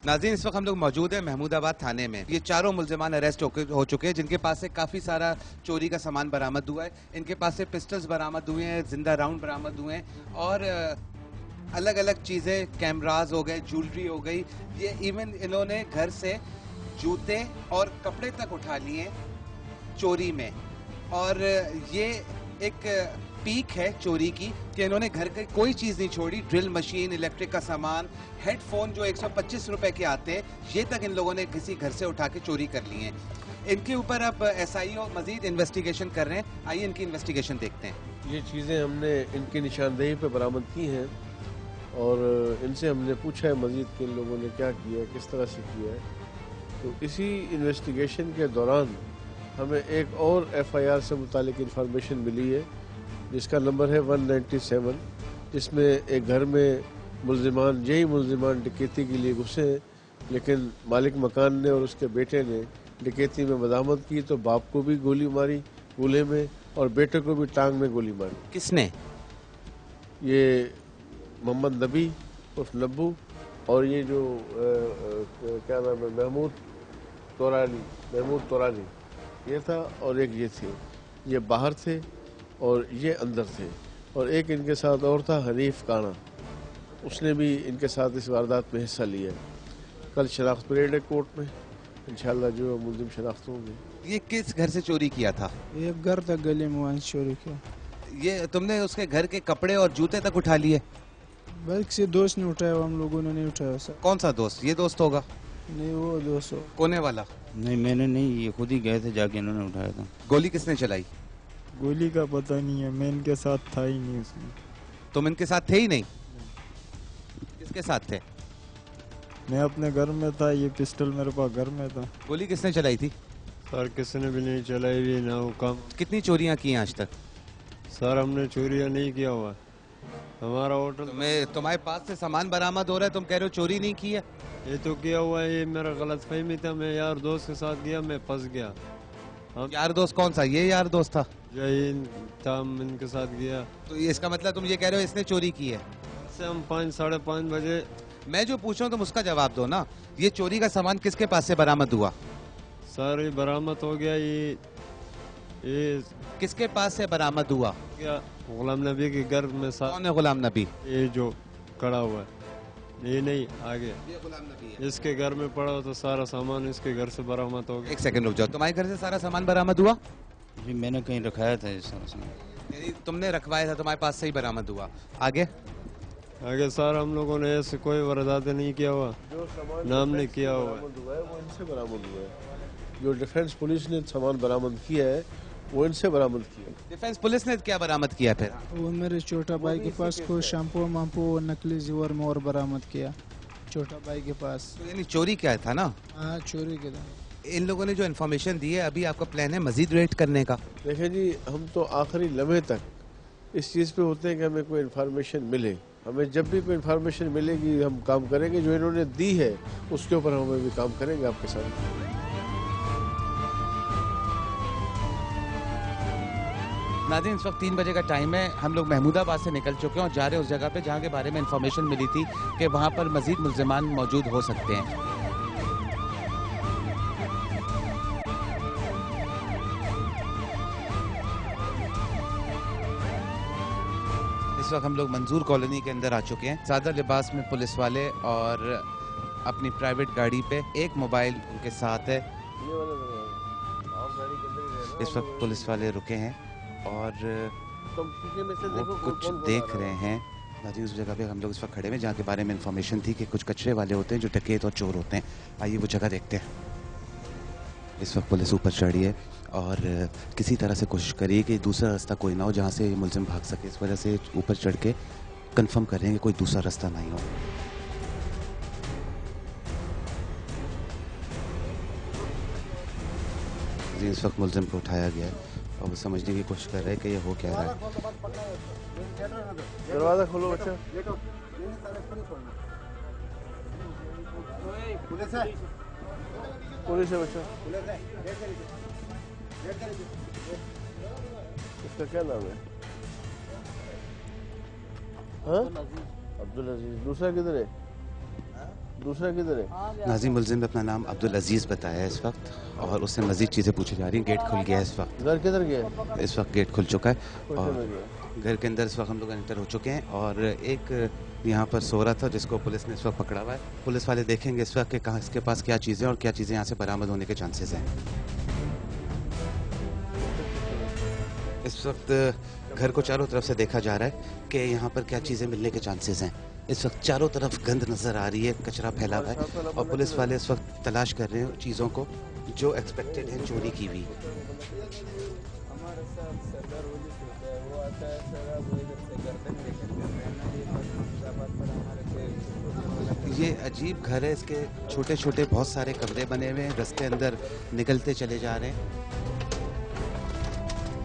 नाज़रीन, इस वक्त हम लोग मौजूद हैं महमूदाबाद थाने में। ये चारों मुल्ज़िमान अरेस्ट हो चुके हैं, जिनके पास से काफ़ी सारा चोरी का सामान बरामद हुआ है। इनके पास से पिस्टल्स बरामद हुए हैं, जिंदा राउंड बरामद हुए हैं और अलग अलग चीज़ें, कैमराज हो गए, ज्वेलरी हो गई। ये इवन इन्होंने घर से जूते और कपड़े तक उठा लिए चोरी में। और ये एक पीक है चोरी की कि इन्होंने घर की कोई चीज़ नहीं छोड़ी। ड्रिल मशीन, इलेक्ट्रिक का सामान, हेडफोन जो 125 रुपए के आते हैं, ये तक इन लोगों ने किसी घर से उठा के चोरी कर लिए हैं। इनके ऊपर अब SIO मजीद इन्वेस्टिगेशन कर रहे हैं। आइए इनकी इन्वेस्टिगेशन देखते हैं। ये चीज़ें हमने इनकी निशानदेही पे बरामद की हैं और इनसे हमने पूछा है मजीद कि इन लोगों ने क्या किया है, किस तरह से किया है। तो इसी इन्वेस्टिगेशन के दौरान हमें एक और FIR से मुतालिक इन्फॉर्मेशन मिली है, जिसका नंबर है 197, जिसमें एक घर में यही मुल्जिमान डकैती के लिए घुसे हैं, लेकिन मालिक मकान ने और उसके बेटे ने डकैती में मदामत की, तो बाप को भी गोली मारी गले में और बेटे को भी टांग में गोली मारी। किसने? ये मोहम्मद नबी उर्फ नब्बू और ये जो क्या नाम है, महमूद तोराली ये था, और एक ये थे। ये बाहर थे और ये अंदर थे। और एक इनके साथ और था, हनीफ काना, उसने भी इनके साथ इस वारदात में हिस्सा लिया है। कल शनाख्त परेड है कोर्ट में, इंशाल्लाह जो मुल्जिम शनाख्त होंगे। ये किस घर से चोरी किया था? ये घर तक गली में वहीं चोरी किया। ये तुमने उसके घर के कपड़े और जूते तक उठा लिए? बाइक से दोस्त ने उठाया, हम लोगों ने नहीं उठाया सर। कौन सा दोस्त? ये दोस्त होगा? नहीं, वो दोस्त हो। कोने वाला? नहीं, मैंने नहीं, ये खुद ही गए थे, जाके इन्होंने उठाया था। गोली किसने चलाई? गोली का पता नहीं है, मैं इनके साथ था ही नहीं उसमें। तुम इनके साथ थे ही नहीं? किसके साथ थे? मैं अपने घर में था, ये पिस्टल मेरे पास घर में था। गोली किसने चलाई थी? सर किसी ने भी नहीं चलाई भी ना वो काम। कितनी चोरियां की हैं आज तक? सर हमने चोरियां नहीं किया हुआ, हमारा होटल तुम्हारे पास से सामान बरामद हो रहा है, तुम कह रहे हो चोरी नहीं की है? ये तो किया हुआ है, ये मेरा गलत फहमी था। मैं यार दोस्त के साथ गया, मैं फंस गया। हम यार दोस्त कौन सा? ये यार दोस्त था? जय था, इनके साथ गया। तो इसका मतलब तुम ये कह रहे हो इसने चोरी की है? से हम 5 साढ़े 5 बजे। मैं जो पूछ रहा हूँ तुम उसका जवाब दो ना। ये चोरी का सामान किसके पास से बरामद हुआ? सर ये बरामद हो गया, ये किसके पास से बरामद हुआ? क्या गुलाम नबी के घर में। कौन है गुलाम नबी? ये जो खड़ा हुआ है, ये नहीं आगे, ये गुलाम नबी है। इसके घर में पड़ा हो तो सारा सामान इसके घर से बरामद हो गया। एक सेकंड रुक जाओ, तुम्हारे घर से सारा सामान बरामद हुआ? जी मैंने कहीं रखाया था ये सारा सामान। यानी तुमने रखवाया था, तुम्हारे पास से ही बरामद हुआ। आगे सर हम लोगों ने ऐसे कोई वारदात नहीं किया हुआ, नाम ने किया हुआ है। वो इनसे बरामद हुआ है। जो डिफेंस पुलिस ने सामान बरामद किया है वो इनसे बरामद किया। डिफेंस पुलिस ने क्या बरामद किया फिर? वो मेरे छोटा भाई के पास कोई शैम्पू वाम्पू और नकली जेवर मोर बरामद किया, छोटा भाई के पास। तो यानी चोरी क्या था ना? हाँ, चोरी के था। इन लोगों ने जो इन्फॉर्मेशन दी है, अभी आपका प्लान है मजीद रेड करने का? देखें जी, हम तो आखिरी लम्हे तक इस चीज़ पे होते हैं कि हमें कोई इन्फॉर्मेशन मिले। हमें जब भी कोई इन्फॉर्मेशन मिलेगी हम काम करेंगे। जो इन्होंने दी है उसके ऊपर हम भी काम करेंगे आपके साथ। नाज़रीन, इस वक्त 3 बजे का टाइम है। हम लोग महमूदाबाद से निकल चुके हैं और जा रहे हैं उस जगह पे जहाँ के बारे में इंफॉर्मेशन मिली थी कि वहाँ पर मजीद मुल्जिमान मौजूद हो सकते हैं। इस वक्त हम लोग मंजूर कॉलोनी के अंदर आ चुके हैं। सादा लिबास में पुलिस वाले और अपनी प्राइवेट गाड़ी पे एक मोबाइल उनके साथ है। इस वक्त पुलिस वाले रुके हैं और वो कुछ देख रहे हैं। नाज़रीन, उस जगह पे हम लोग इस वक्त खड़े हैं जहाँ के बारे में इंफॉर्मेशन थी कि कुछ कचरे वाले होते हैं जो डकैत और चोर होते हैं। आइए वो जगह देखते हैं। इस वक्त पुलिस ऊपर चढ़ी है और किसी तरह से कोशिश करिए कि दूसरा रास्ता कोई ना हो जहाँ से मुलजिम भाग सके। इस वजह से ऊपर चढ़ के कंफर्म करेंगे कि कोई दूसरा रास्ता नहीं हो। इस वक्त मुलजिम को उठाया गया है और वो समझने की कोशिश कर रहे हैं कि ये हो क्या रहा है। दरवाजा खोलो बच्चा। पुलिस है बच्चा। इसका क्या नाम है? हाँ, अब्दुल अजीज। दूसरा किधर है? दूसरा किधर है? नाज़िम मुलजिम ने अपना नाम अब्दुल अजीज़ बताया है इस वक्त, और उससे मज़ीद चीज़ें पूछी जा रही हैं। गेट खुल गया है इस वक्त। घर किधर गया? इस वक्त गेट खुल चुका है में और गया? घर के अंदर इस वक्त हम लोग एंटर हो चुके हैं, और एक यहाँ पर सो रहा था जिसको पुलिस ने इस वक्त पकड़ा हुआ है। पुलिस वाले देखेंगे इस वक्त कि कहाँ इसके पास क्या चीज़ें और क्या चीज़ें यहाँ से बरामद होने के चांसेस हैं। इस वक्त घर को चारों तरफ से देखा जा रहा है कि यहाँ पर क्या चीज़ें मिलने के चांसेस हैं। इस वक्त चारों तरफ गंद नज़र आ रही है, कचरा फैला हुआ है, और पुलिस वाले इस वक्त तलाश कर रहे हैं चीज़ों को जो एक्सपेक्टेड है चोरी की हुई। ये अजीब घर है, इसके छोटे छोटे बहुत सारे कमरे बने हुए हैं, रास्ते अंदर निकलते चले जा रहे हैं।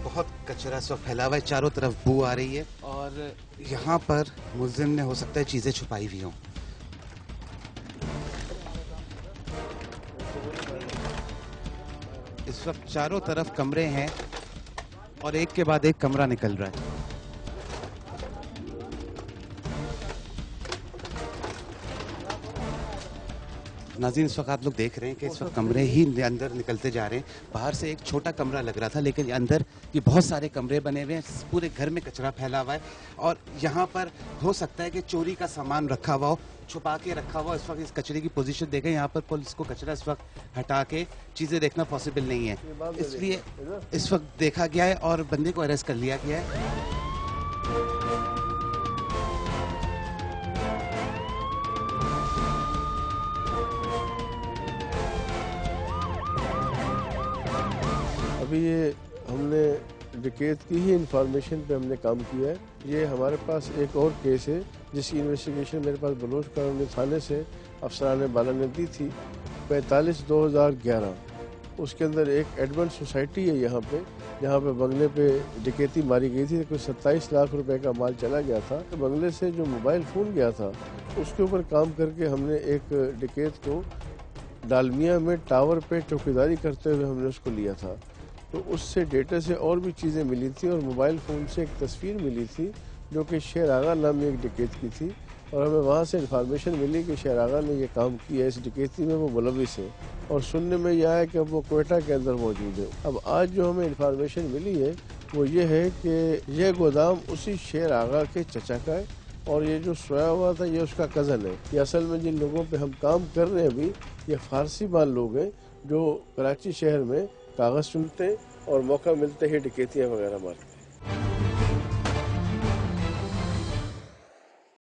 बहुत कचरा सब फैला हुआ है, चारों तरफ बू आ रही है, और यहाँ पर मुलजिम ने हो सकता है चीज़ें छुपाई हुई हों। इस वक्त चारों तरफ कमरे हैं और एक के बाद एक कमरा निकल रहा है। नाज़रीन, इस वक्त आप लोग देख रहे हैं कि इस वक्त कमरे ही अंदर निकलते जा रहे हैं। बाहर से एक छोटा कमरा लग रहा था, लेकिन अंदर ये बहुत सारे कमरे बने हुए हैं, पूरे घर में कचरा फैला हुआ है, और यहाँ पर हो सकता है कि चोरी का सामान रखा हुआ हो, छुपा के रखा हुआ। इस वक्त इस कचरे की पोजीशन देखें, यहाँ पर पुलिस को कचरा इस वक्त हटा के चीज़ें देखना पॉसिबल नहीं है, इसलिए इस वक्त देखा गया है और बंदे को अरेस्ट कर लिया गया है। अभी ये हमने डकैत की ही इंफॉर्मेशन पे हमने काम किया है। ये हमारे पास एक और केस है जिसकी इन्वेस्टिगेशन मेरे पास बलोच कॉलोनी थाने से अफसरान बाला ने दी थी 45/2011। उसके अंदर एक एडमंड सोसाइटी है यहाँ पे, जहाँ पे बंगले पे डकैती मारी गई थी। कुछ 27 लाख रुपए का माल चला गया था। तो बंगले से जो मोबाइल फ़ोन गया था उसके ऊपर काम करके हमने एक डकैत को डालमिया में टावर पे चौकीदारी करते हुए हमने उसको लिया था। तो उससे डेटा से और भी चीज़ें मिली थी, और मोबाइल फ़ोन से एक तस्वीर मिली थी जो कि शेर आगा नामी एक डकैत की थी, और हमें वहाँ से इन्फॉर्मेशन मिली कि शेर आगा ने ये काम किया, इस डकैती में वो मुलविस है, और सुनने में यह आया कि अब वो कोयटा के अंदर मौजूद है। अब आज जो हमें इन्फॉर्मेशन मिली है वो ये है कि यह गोदाम उसी शेर आगा के चचा का है, और ये जो सोया हुआ था ये उसका कज़न है। ये असल में जिन लोगों पे हम काम कर रहे हैं अभी, ये फारसी बाल लोग हैं जो कराची शहर में कागज़ चुनते हैं और मौका मिलते ही डकैतियाँ वगैरह मारते हैं।